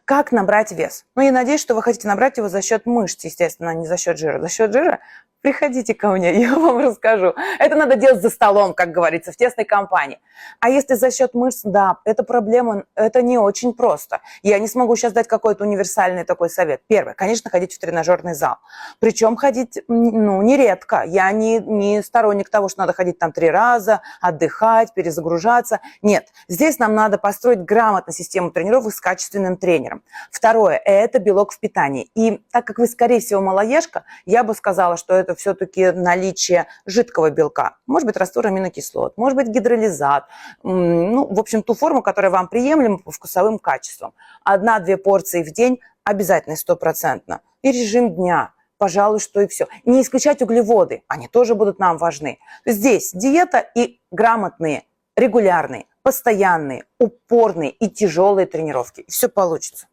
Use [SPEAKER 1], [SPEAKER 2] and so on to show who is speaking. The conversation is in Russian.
[SPEAKER 1] Как набрать вес? Ну, я надеюсь, что вы хотите набрать его за счет мышц, естественно, а не за счет жира. За счет жира приходите ко мне, я вам расскажу. Это надо делать за столом, как говорится, в тесной компании. А если за счет мышц, да, это проблема, это не очень просто. Я не смогу сейчас дать какой-то универсальный такой совет. Первое, конечно, ходить в тренажерный зал. Причем ходить, ну, нередко. Я не сторонник того, что надо ходить там 3 раза, отдыхать, перезагружаться. Нет, здесь нам надо построить грамотную систему тренировок с качественным тренером. Второе, это белок в питании. И так как вы, скорее всего, малоежка, я бы сказала, что это все-таки наличие жидкого белка. Может быть, раствор аминокислот, может быть, гидролизат. Ну, в общем, ту форму, которая вам приемлема по вкусовым качествам. 1-2 порции в день обязательно, 100%. И режим дня. Пожалуй, что и все. Не исключать углеводы, они тоже будут нам важны. Здесь диета и грамотные, регулярные, постоянные, упорные и тяжелые тренировки. И все получится.